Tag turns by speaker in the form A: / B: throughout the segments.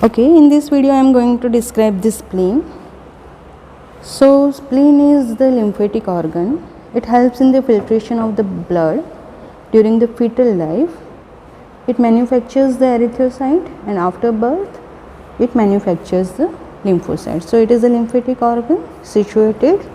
A: Okay, in this video I am going to describe the spleen. So spleen is the lymphatic organ. It helps in the filtration of the blood during the fetal life. It manufactures the erythrocyte, and after birth it manufactures the lymphocyte. So it is a lymphatic organ situated.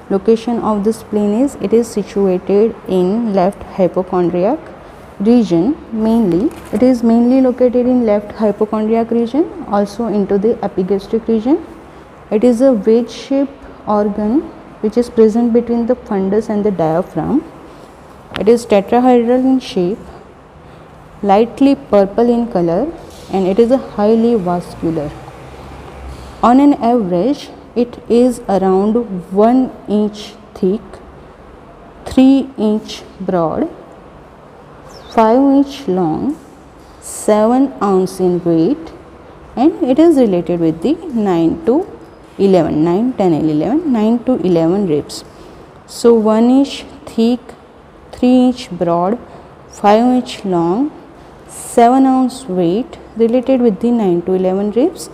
A: Location of the spleen is, it is situated in left hypochondriac region. It is mainly located in left hypochondriac region, also into the epigastric region. It is a wedge shaped organ which is present between the fundus and the diaphragm. It is tetrahedral in shape, lightly purple in color, and it is a highly vascular. On an average, it is around 1 inch thick, 3 inch broad, 5 inch long, 7 ounce in weight, and it is related with the 9 to 11 ribs. So 1 inch thick, 3 inch broad, 5 inch long, 7 ounce weight, related with the 9 to 11 ribs.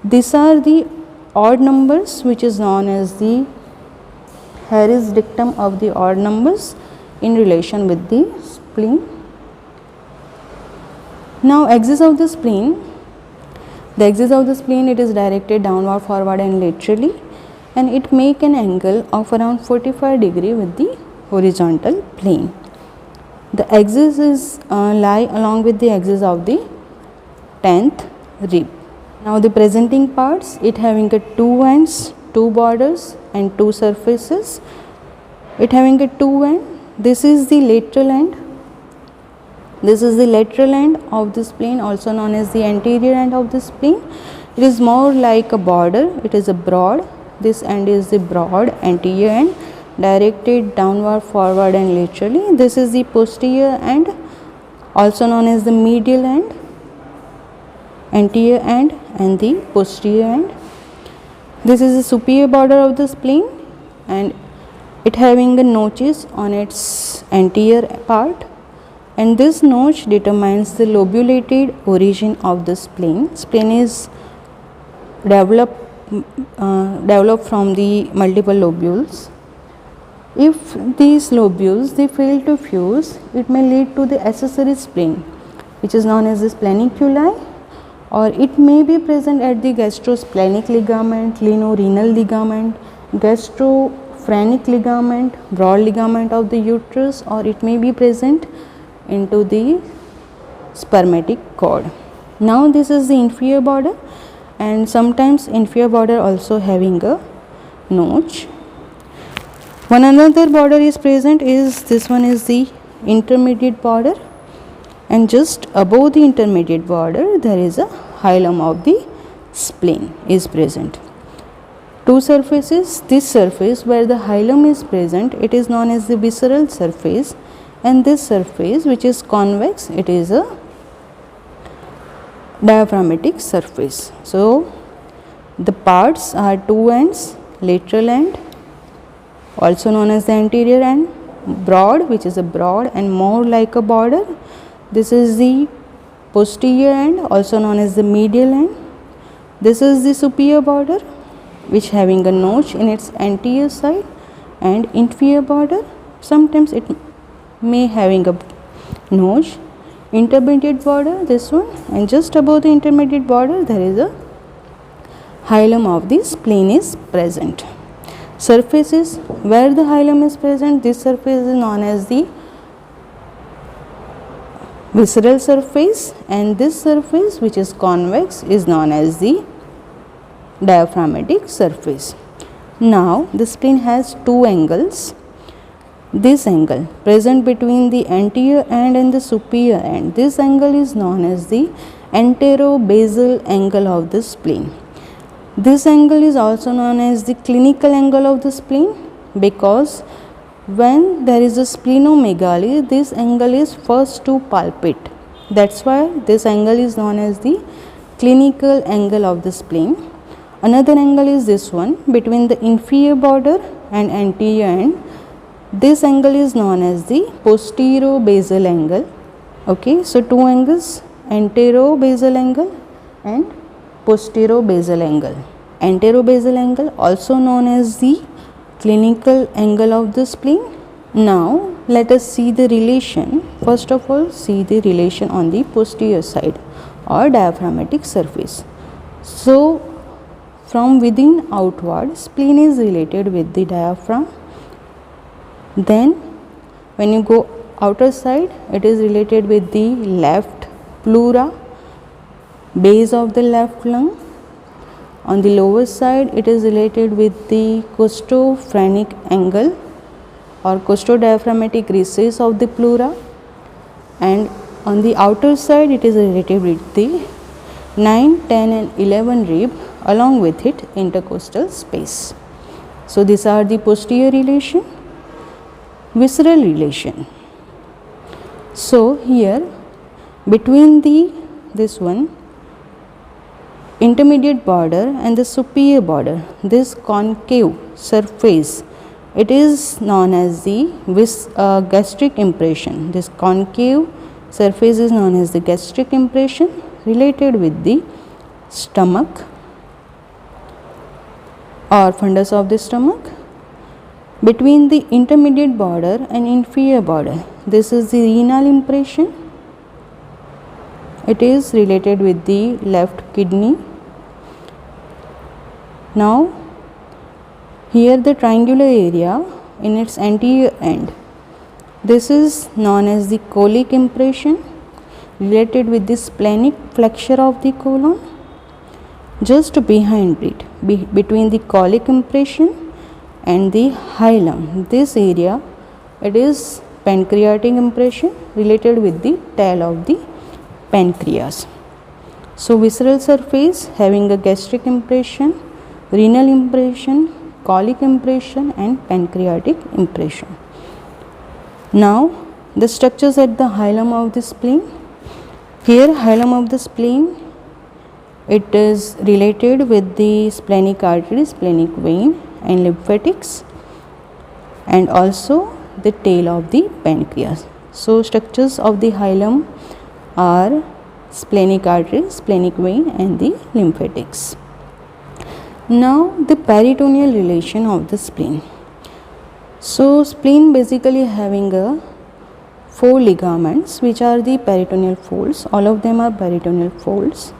A: These are the odd numbers, which is known as the Harris dictum of the odd numbers in relation with the spleen. Now axis of the spleen. The axis of the spleen, it is directed downward, forward and laterally, and it make an angle of around 45 degree with the horizontal plane. The axis is lie along with the axis of the 10th rib. Now the presenting parts, it having a 2 ends, 2 borders and 2 surfaces. It having a 2 end. This is the lateral end. This is the lateral end of the spleen, also known as the anterior end of the spleen. It is more like a border. It is a broad. This end is the broad anterior end, directed downward, forward and laterally. This is the posterior end, also known as the medial end, anterior end and the posterior end. This is the superior border of the spleen, and it having the notches on its anterior part, and this notch determines the lobulated origin of the spleen. Spleen is developed from the multiple lobules. If these lobules they fail to fuse, it may lead to the accessory spleen, which is known as the spleniculi, or it may be present at the gastrosplenic ligament, glenorenal ligament, gastrophrenic ligament, broad ligament of the uterus, or it may be present into the spermatic cord. Now this is the inferior border, and sometimes inferior border also having a notch. One another border is present, is this one is the intermediate border, and just above the intermediate border there is a hilum of the spleen is present. 2 surfaces. This surface where the hilum is present, it is known as the visceral surface, and this surface which is convex, it is a diaphragmatic surface. So the parts are 2 ends, lateral end, also known as the anterior end, broad, which is a broad and more like a border. This is the posterior end, also known as the medial end. This is the superior border, which having a notch in its anterior side, and inferior border, sometimes it may having a notch. Intermediate border, this one, and just above the intermediate border there is a hilum of the spleen is present. Surfaces where the hilum is present, this surface is known as the visceral surface, and this surface which is convex is known as the diaphragmatic surface. Now the spleen has 2 angles. This angle present between the anterior end and the superior end, this angle is known as the anterobasal angle of the spleen. This angle is also known as the clinical angle of the spleen, because when there is a splenomegaly, this angle is first to palpate. That's why this angle is known as the clinical angle of the spleen. Another angle is this one between the inferior border and anterior end. This angle is known as the posterobasal angle. Okay, so 2 angles, anterobasal angle and posterobasal angle. Anterobasal angle, also known as the clinical angle of the spleen. Now let us see the relation. First of all, see the relation on the posterior side or diaphragmatic surface. So from within outward, spleen is related with the diaphragm. Then when you go outer side, it is related with the left pleura, base of the left lung. On the lower side, it is related with the costophrenic angle or costodiaphragmatic recess of the pleura, and on the outer side it is related with the 9, 10 and 11 rib along with its intercostal space. So these are the posterior relation. Visceral relation. So here between this one intermediate border and the superior border, this concave surface, it is known as the gastric impression. This concave surface is known as the gastric impression, related with the stomach or fundus of the stomach. Between the intermediate border and inferior border, this is the renal impression. It is related with the left kidney. Now here the triangular area in its anterior end, this is known as the colic impression, related with the splenic flexure of the colon. Just behind it, between the colic impression and the hilum, this area, it is pancreatic impression, related with the tail of the pancreas. So visceral surface having a gastric impression, renal impression, colic impression and pancreatic impression. Now the structures at the hilum of the spleen. Here hilum of the spleen, it is related with the splenic artery, splenic vein and lymphatics, and also the tail of the pancreas. So structures of the hilum are splenic artery, splenic vein and the lymphatics. Now the peritoneal relation of the spleen. So spleen basically having a 4 ligaments which are the peritoneal folds. All of them are peritoneal folds.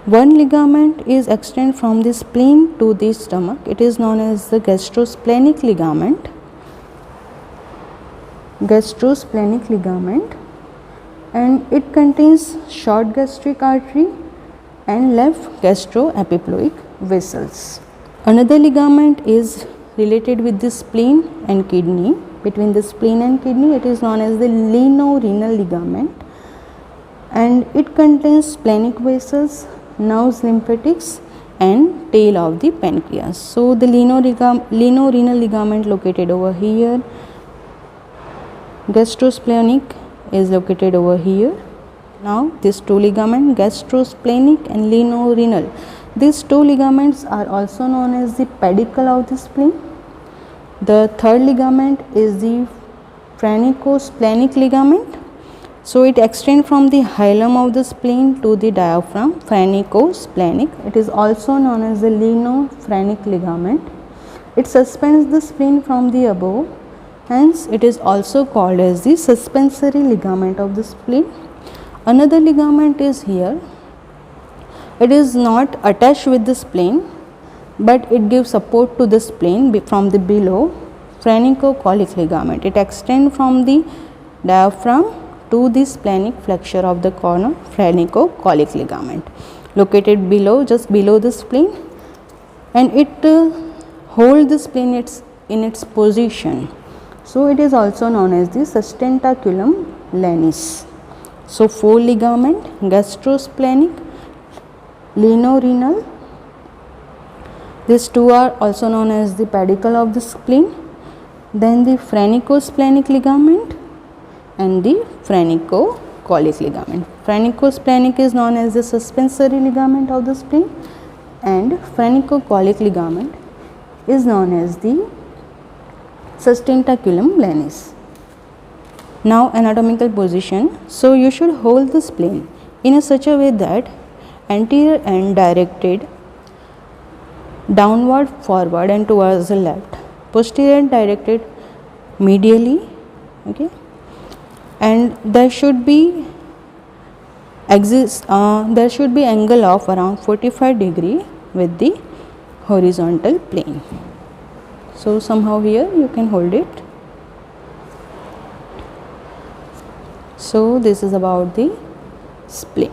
A: One ligament is extend from the spleen to the stomach. It is known as the gastrosplenic ligament. Gastrosplenic ligament, and it contains short gastric artery and left gastroepiploic vessels. Another ligament is related with the spleen and kidney. Between the spleen and kidney, it is known as the lienorenal ligament, and it contains splenic vessels, nerves, lymphatics and tail of the pancreas. So the lienorenal ligament located over here, gastrosplenic is located over here. Now these two ligaments, gastrosplenic and lienorenal, these two ligaments are also known as the pedicle of the spleen. The third ligament is the phrenicosplenic ligament. So it extends from the hilum of the spleen to the diaphragm, phrenicosplenic. It is also known as the lienophrenic ligament. It suspends the spleen from the above, hence it is also called as the suspensory ligament of the spleen. Another ligament is here. It is not attached with the spleen, but it gives support to the spleen from the below, phrenicocolic ligament. It extends from the diaphragm to the splenic flexure of the colon, phrenicocolic ligament, located below, just below the spleen, and it holds the spleen in its position. So it is also known as the sustentaculum lenis. So 4 ligament, gastrosplenic, lienorenal. These two are also known as the pedicle of the spleen. Then the phrenicosplenic ligament and the phrenicocolic ligament. Phrenicosplenic is known as the suspensory ligament of the spleen, and phrenicocolic ligament is known as the sustentaculum lenis. Now anatomical position. So you should hold the spleen in a such a way that anterior end directed downward, forward and towards the left. Posterior end directed medially, okay, and there should be angle of around 45 degree with the horizontal plane. So somehow here you can hold it. So this is about the spleen.